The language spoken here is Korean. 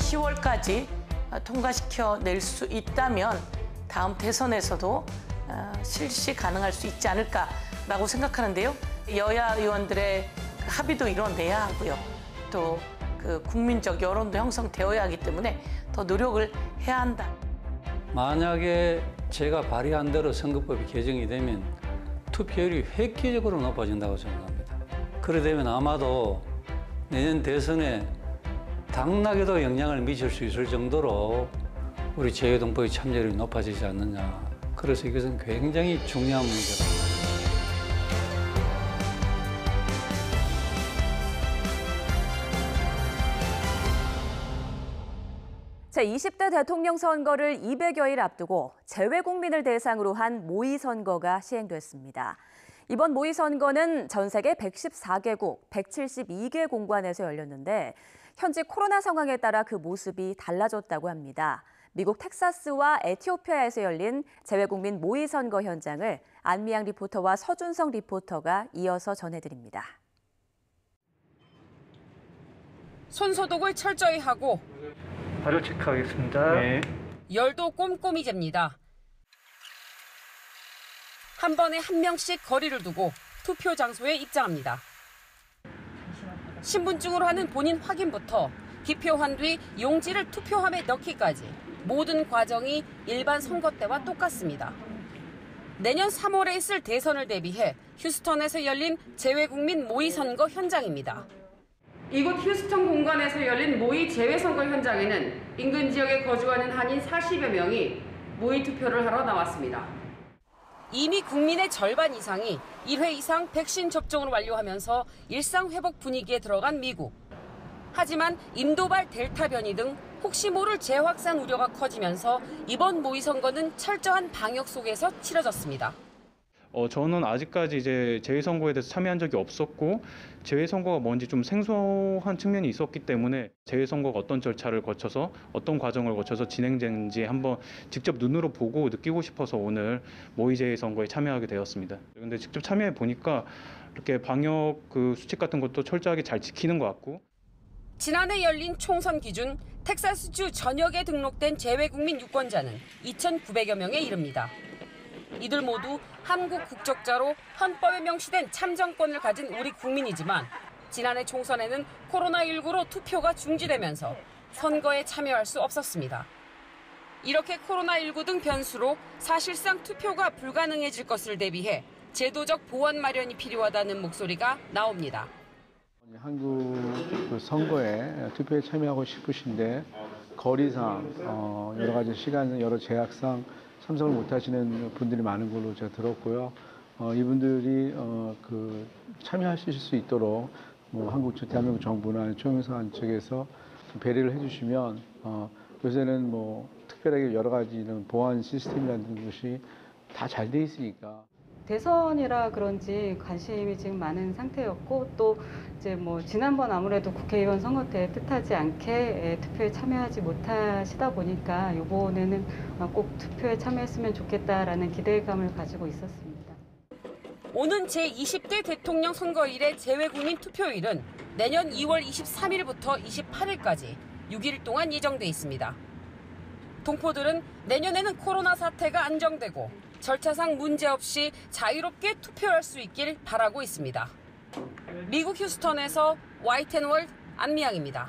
10월까지 통과시켜낼 수 있다면 다음 대선에서도 실시 가능할 수 있지 않을까라고 생각하는데요. 여야 의원들의 합의도 이뤄내야 하고요. 또 그 국민적 여론도 형성되어야 하기 때문에 더 노력을 해야 한다. 만약에 제가 발의한 대로 선거법이 개정이 되면 투표율이 획기적으로 높아진다고 생각합니다. 그래 되면 아마도 내년 대선에 당락에도 영향을 미칠 수 있을 정도로 우리 재외동포의 참여율이 높아지지 않느냐. 그래서 이것은 굉장히 중요한 문제다. 제20대 대통령 선거를 200여일 앞두고 재외국민을 대상으로 한 모의선거가 시행됐습니다. 이번 모의선거는 전 세계 114개국, 172개 공관에서 열렸는데 현지 코로나 상황에 따라 그 모습이 달라졌다고 합니다. 미국 텍사스와 에티오피아에서 열린 재외국민 모의선거 현장을 안미양 리포터와 서준성 리포터가 이어서 전해드립니다. 손소독을 철저히 하고 발열 체크하겠습니다. 네. 열도 꼼꼼히 잽니다. 한 번에 한 명씩 거리를 두고 투표 장소에 입장합니다. 신분증으로 하는 본인 확인부터 기표한 뒤 용지를 투표함에 넣기까지 모든 과정이 일반 선거 때와 똑같습니다. 내년 3월에 있을 대선을 대비해 휴스턴에서 열린 재외국민 모의선거 현장입니다. 이곳 휴스턴 공관에서 열린 모의 재외선거 현장에는 인근 지역에 거주하는 한인 40여 명이 모의 투표를 하러 나왔습니다. 이미 국민의 절반 이상이 1회 이상 백신 접종을 완료하면서 일상 회복 분위기에 들어간 미국. 하지만 인도발 델타 변이 등 혹시 모를 재확산 우려가 커지면서 이번 모의 선거는 철저한 방역 속에서 치러졌습니다. 저는 아직까지 이제 재외선거에 대해서 참여한 적이 없었고 재외선거가 뭔지 좀 생소한 측면이 있었기 때문에 재외선거가 어떤 절차를 거쳐서 어떤 과정을 거쳐서 진행되는지 한번 직접 눈으로 보고 느끼고 싶어서 오늘 모의 재외선거에 참여하게 되었습니다. 그런데 직접 참여해 보니까 이렇게 방역 수칙 같은 것도 철저하게 잘 지키는 것 같고. 지난해 열린 총선 기준 텍사스주 전역에 등록된 재외국민 유권자는 2,900여 명에 이릅니다. 이들 모두 한국 국적자로 헌법에 명시된 참정권을 가진 우리 국민이지만 지난해 총선에는 코로나19로 투표가 중지되면서 선거에 참여할 수 없었습니다. 이렇게 코로나19 등 변수로 사실상 투표가 불가능해질 것을 대비해 제도적 보완 마련이 필요하다는 목소리가 나옵니다. 한국 선거에 투표에 참여하고 싶으신데 거리상 여러 가지 시간 여러 제약상 참석을 못 하시는 분들이 많은 걸로 제가 들었고요. 이분들이 참여하실 수 있도록 대한민국 정부나 총영선 측에서 배려를 해주시면 요새는 특별하게 여러 가지 이런 보안 시스템이라는 것이 다 잘 돼 있으니까. 대선이라 그런지 관심이 지금 많은 상태였고 또 이제 지난번 아무래도 국회의원 선거 때 뜻하지 않게 투표에 참여하지 못하시다 보니까 이번에는 꼭 투표에 참여했으면 좋겠다라는 기대감을 가지고 있었습니다. 오는 제20대 대통령 선거일의 재외국민 투표일은 내년 2월 23일부터 28일까지 6일 동안 예정돼 있습니다. 동포들은 내년에는 코로나 사태가 안정되고 절차상 문제없이 자유롭게 투표할 수 있길 바라고 있습니다. 미국 휴스턴에서 YTN 월드 안미양입니다.